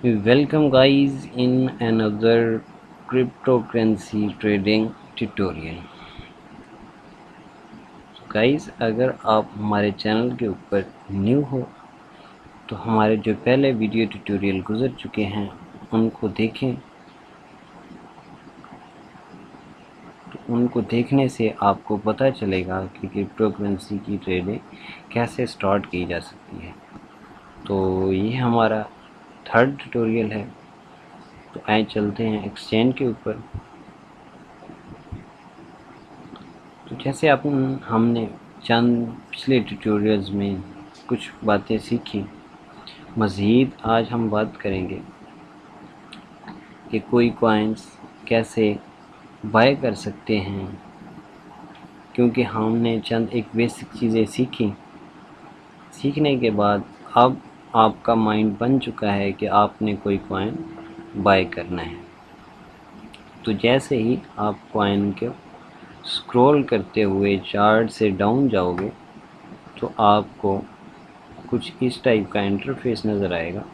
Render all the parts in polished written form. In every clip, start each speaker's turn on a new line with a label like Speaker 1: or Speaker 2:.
Speaker 1: Welcome guys in another cryptocurrency trading tutorial. Guys अगर आप हमारे चैनल के ऊपर न्यू हो तो हमारे जो पहले वीडियो ट्यूटोरियल गुजर चुके हैं उनको देखें। तो उनको देखने से आपको पता चलेगा कि क्रिप्टोकरेंसी की ट्रेडिंग कैसे स्टार्ट की जा सकती है। तो ये हमारा थर्ड ट्यूटोरियल है। तो आए चलते हैं एक्सचेंज के ऊपर। तो जैसे हमने चंद पिछले ट्यूटोरियल्स में कुछ बातें सीखी, मज़ीद आज हम बात करेंगे कि कोई कॉइन्स कैसे बाय कर सकते हैं, क्योंकि हमने चंद एक बेसिक चीज़ें सीखी। सीखने के बाद अब आपका माइंड बन चुका है कि आपने कोई कॉइन बाय करना है। तो जैसे ही आप कॉइन को स्क्रॉल करते हुए चार्ट से डाउन जाओगे तो आपको कुछ इस टाइप का इंटरफेस नज़र आएगा।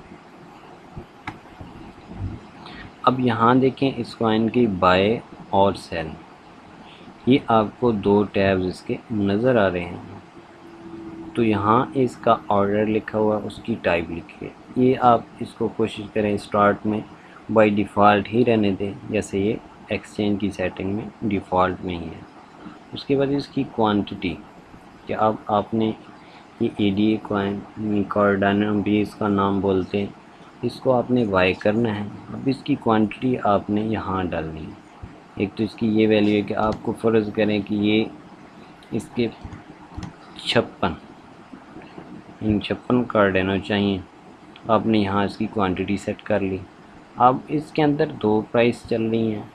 Speaker 1: अब यहाँ देखें इस कॉइन की बाय और सेल, ये आपको दो टैब्स इसके नज़र आ रहे हैं। तो यहाँ इसका ऑर्डर लिखा हुआ, उसकी टाइप लिखी है। ये आप इसको कोशिश करें स्टार्ट में बाय डिफ़ॉल्ट ही रहने दें, जैसे ये एक्सचेंज की सेटिंग में डिफ़ॉल्ट में ही है। उसके बाद इसकी क्वांटिटी कि अब आपने ये एडीए कॉइन कार्डानो भी इसका नाम बोलते हैं, इसको आपने बाय करना है। अब इसकी क्वांटिटी आपने यहाँ डालनी है। एक तो इसकी ये वैल्यू है कि आपको फ़र्ज़ करें कि ये इसके 56 कार्डानो चाहिए, आपने यहाँ इसकी क्वांटिटी सेट कर ली। अब इसके अंदर दो प्राइस चल रही हैं,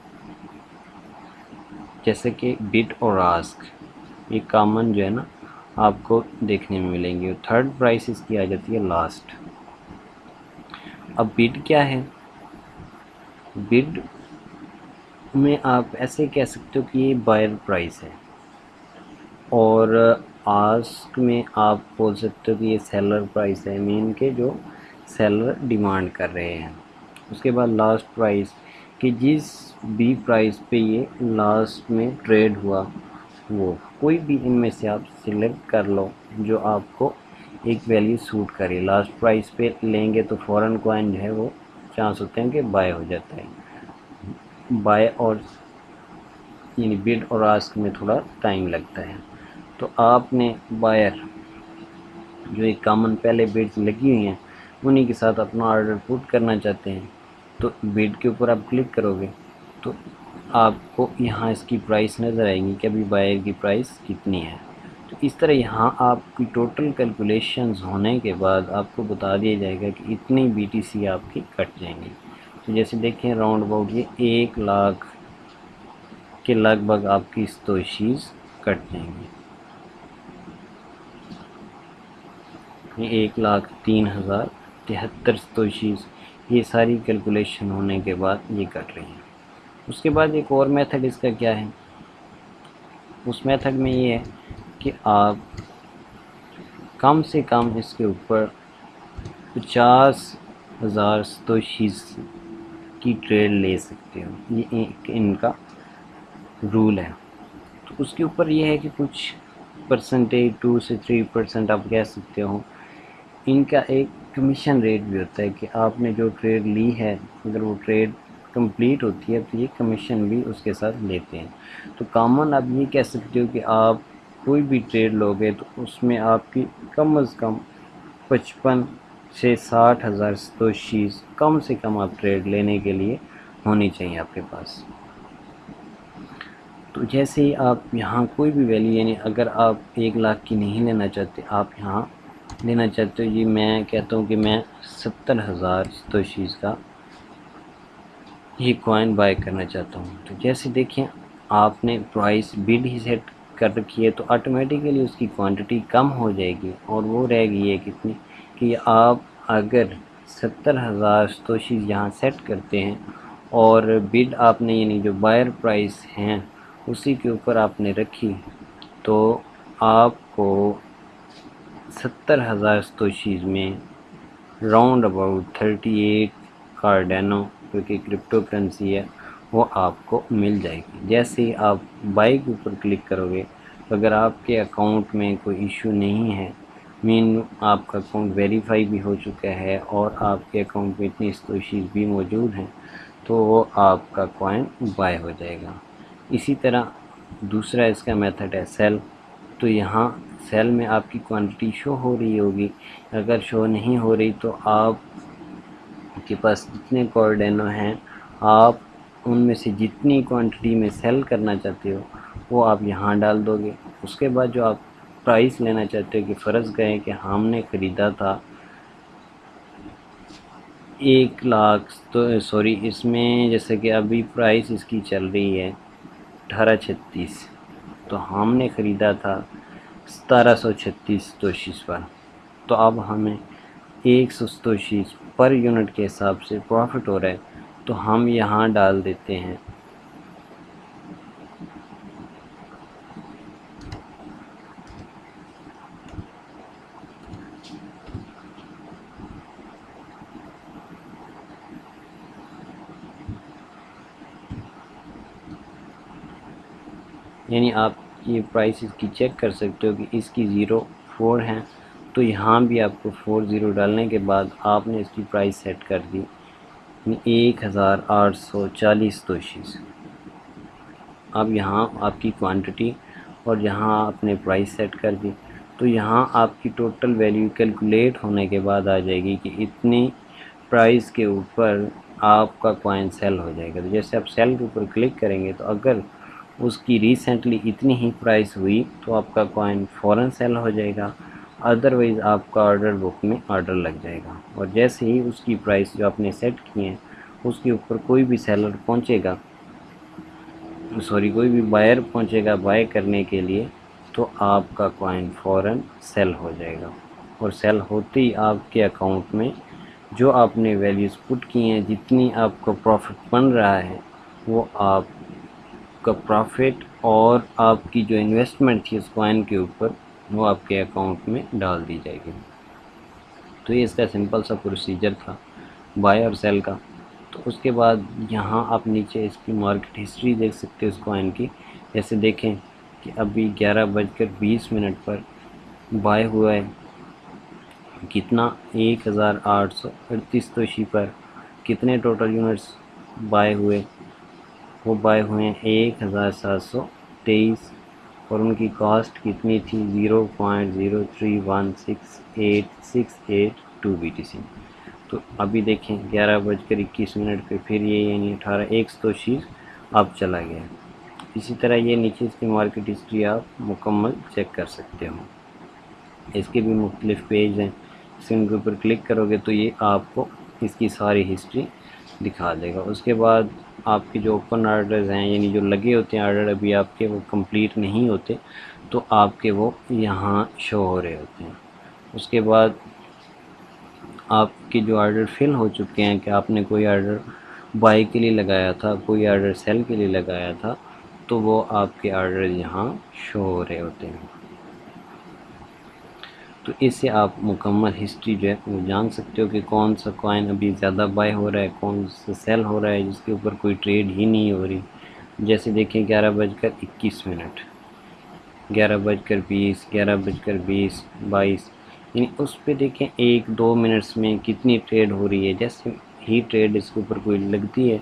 Speaker 1: जैसे कि बिड और आस्क, ये कॉमन जो है ना आपको देखने में मिलेंगे। थर्ड प्राइस इसकी आ जाती है लास्ट। अब बिड क्या है? बिड में आप ऐसे कह सकते हो कि ये बायर प्राइस है, और आस्क में आप बोल सकते हो कि ये सेलर प्राइस है, मीन के जो सेलर डिमांड कर रहे हैं। उसके बाद लास्ट प्राइस कि जिस भी प्राइस पे ये लास्ट में ट्रेड हुआ, वो कोई भी इनमें से आप सिलेक्ट कर लो जो आपको एक वैल्यू सूट करे। लास्ट प्राइस पे लेंगे तो फ़ौरन कॉइन जो है वो चांस होते हैं कि बाय हो जाता है। बाय और यानी बिड और आस्क में थोड़ा टाइम लगता है। तो आपने बायर जो एक कॉमन पहले बिड्स लगी हुई हैं उन्हीं के साथ अपना ऑर्डर पुट करना चाहते हैं, तो बिड के ऊपर आप क्लिक करोगे तो आपको यहाँ इसकी प्राइस नज़र आएगी कि अभी बायर की प्राइस कितनी है। तो इस तरह यहाँ आपकी टोटल कैलकुलेशंस होने के बाद आपको बता दिया जाएगा कि इतनी BTC आपकी कट जाएंगी। तो जैसे देखें राउंड अबाउट ये 1 लाख के लगभग आपकी सतोशीज़ कट जाएंगी। ये 1,03,073 सतोशीज़, ये सारी कैलकुलेशन होने के बाद ये कट रही हैं। उसके बाद एक और मेथड इसका क्या है? उस मेथड में ये है कि आप कम से कम इसके ऊपर 50,000 सतोशीज़ की ट्रेड ले सकते हो, ये एक इनका रूल है। तो उसके ऊपर ये है कि कुछ परसेंटेज 2 से 3% आप कह सकते हो। इनका एक कमीशन रेट भी होता है कि आपने जो ट्रेड ली है अगर वो ट्रेड कंप्लीट होती है तो ये कमीशन भी उसके साथ लेते हैं। तो कॉमन आप ये कह सकते हो कि आप कोई भी ट्रेड लोगे तो उसमें आपकी कम से कम 55 से 60,000 सतोशीज़ कम से कम आप ट्रेड लेने के लिए होनी चाहिए आपके पास। तो जैसे ही आप यहाँ कोई भी वैल्यू, यानी अगर आप 1 लाख की नहीं लेना चाहते, आप यहाँ लेना चाहते हो, ये मैं कहता हूँ कि मैं 70,000 सतोशीज़ का ये कॉइन बाय करना चाहता हूँ। तो जैसे देखें आपने प्राइस बिड ही सेट कर रखी है तो ऑटोमेटिकली उसकी क्वांटिटी कम हो जाएगी, और वो रहेगी ये कितनी कि आप अगर 70,000 सतोशीज़ यहाँ सेट करते हैं और बिड आपने यानी जो बायर प्राइस हैं उसी के ऊपर आपने रखी, तो आपको 70,000 सतोशीज़ में राउंड अबाउट 38 कार्डेनो जो कि क्रिप्टो करेंसी है वो आपको मिल जाएगी। जैसे ही आप बाई के ऊपर क्लिक करोगे तो अगर आपके अकाउंट में कोई इशू नहीं है, मीन आपका अकाउंट वेरीफाई भी हो चुका है और आपके अकाउंट में इतनी सतोशीज़ भी मौजूद हैं, तो वो आपका कॉइन बाय हो जाएगा। इसी तरह दूसरा इसका मेथड है सेल। तो यहाँ सेल में आपकी क्वांटिटी शो हो रही होगी, अगर शो नहीं हो रही तो आपके पास जितने कार्डेनो हैं आप उनमें से जितनी क्वांटिटी में सेल करना चाहते हो वो आप यहाँ डाल दोगे। उसके बाद जो आप प्राइस लेना चाहते हो कि फ़र्ज़ करें कि हमने ख़रीदा था 1 लाख, तो सॉरी इसमें जैसे कि अभी प्राइस इसकी चल रही है 1836, तो हमने ख़रीदा था 1736 सतोशीज़ पर, तो अब हमें 100 सतोशीज़ पर यूनिट के हिसाब से प्रॉफिट हो रहा है, तो हम यहाँ डाल देते हैं यानी आप ये प्राइस इसकी चेक कर सकते हो कि इसकी 04 हैं, तो यहाँ भी आपको 40 डालने के बाद आपने इसकी प्राइस सेट कर दी 1840 सतोशीज़। अब यहाँ आपकी क्वांटिटी और यहाँ आपने प्राइस सेट कर दी, तो यहाँ आपकी टोटल वैल्यू कैलकुलेट होने के बाद आ जाएगी कि इतनी प्राइस के ऊपर आपका कॉइन सेल हो जाएगा। तो जैसे आप सेल के ऊपर क्लिक करेंगे तो अगर उसकी रिसेंटली इतनी ही प्राइस हुई तो आपका कॉइन फ़ौरन सेल हो जाएगा, अदरवाइज़ आपका ऑर्डर बुक में ऑर्डर लग जाएगा। और जैसे ही उसकी प्राइस जो आपने सेट की है उसके ऊपर कोई भी सेलर पहुंचेगा, कोई भी बायर पहुंचेगा बाय करने के लिए, तो आपका कॉइन फ़ौरन सेल हो जाएगा। और सेल होते ही आपके अकाउंट में जो आपने वैल्यूज़ पुट की हैं, जितनी आपको प्रॉफिट बन रहा है वो आपका प्रॉफिट और आपकी जो इन्वेस्टमेंट थी उस कॉइन के ऊपर वो आपके अकाउंट में डाल दी जाएगी। तो ये इसका सिंपल सा प्रोसीजर था बाय और सेल का। तो उसके बाद यहाँ आप नीचे इसकी मार्केट हिस्ट्री देख सकते हो इस कॉइन की। जैसे देखें कि अभी 11:20 पर बाय हुआ है कितना 1838 सतोशी पर। कितने टोटल यूनिट्स बाय हुए, वो बाय हुए हैं 1723 और उनकी कॉस्ट कितनी थी 0.0316868 BTC। तो अभी देखें 11:21 पे फिर ये यानी 1 सतोशीज़ अब चला गया। इसी तरह ये नीचे इसकी मार्केट हिस्ट्री आप मुकम्मल चेक कर सकते हो। इसके भी मुख्तलिफ पेज हैं, इनके ऊपर क्लिक करोगे तो ये आपको इसकी सारी हिस्ट्री दिखा देगा। उसके बाद आपके जो ओपन आर्डर्स हैं यानी जो लगे होते हैं आर्डर अभी आपके वो कंप्लीट नहीं होते, तो आपके वो यहाँ शो हो रहे होते हैं। उसके बाद आपके जो आर्डर फिल हो चुके हैं कि आपने कोई आर्डर बाई के लिए लगाया था, कोई आर्डर सेल के लिए लगाया था, तो वो आपके आर्डर यहाँ शो हो रहे होते हैं। तो इससे आप मुकम्मल हिस्ट्री जो है वो जान सकते हो कि कौन सा कॉइन अभी ज़्यादा बाय हो रहा है, कौन सा सेल हो रहा है जिसके ऊपर कोई ट्रेड ही नहीं हो रही। जैसे देखें 11:21, 11:20, 11:20, 22, यानी उस पर देखें 1-2 मिनट्स में कितनी ट्रेड हो रही है। जैसे ही ट्रेड इसके ऊपर कोई लगती है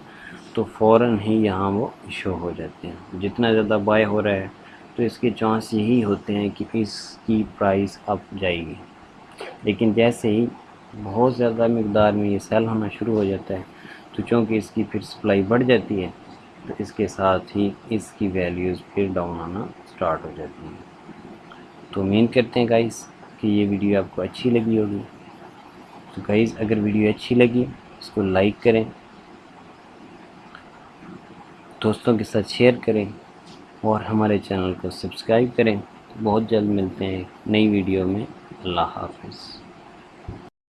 Speaker 1: तो फ़ौरन ही यहाँ वो शो हो जाते हैं। जितना ज़्यादा बाय हो रहा है तो इसके चांस यही होते हैं कि इसकी प्राइस अप जाएगी। लेकिन जैसे ही बहुत ज़्यादा मकदार में ये सेल होना शुरू हो जाता है तो चूँकि इसकी फिर सप्लाई बढ़ जाती है तो इसके साथ ही इसकी वैल्यूज़ फिर डाउन आना स्टार्ट हो जाती हैं। तो उम्मीद करते हैं गाइस कि ये वीडियो आपको अच्छी लगी होगी। तो गाइस अगर वीडियो अच्छी लगी इसको लाइक करें, दोस्तों के साथ शेयर करें और हमारे चैनल को सब्सक्राइब करें। बहुत जल्द मिलते हैं नई वीडियो में। अल्लाह हाफ़िज़।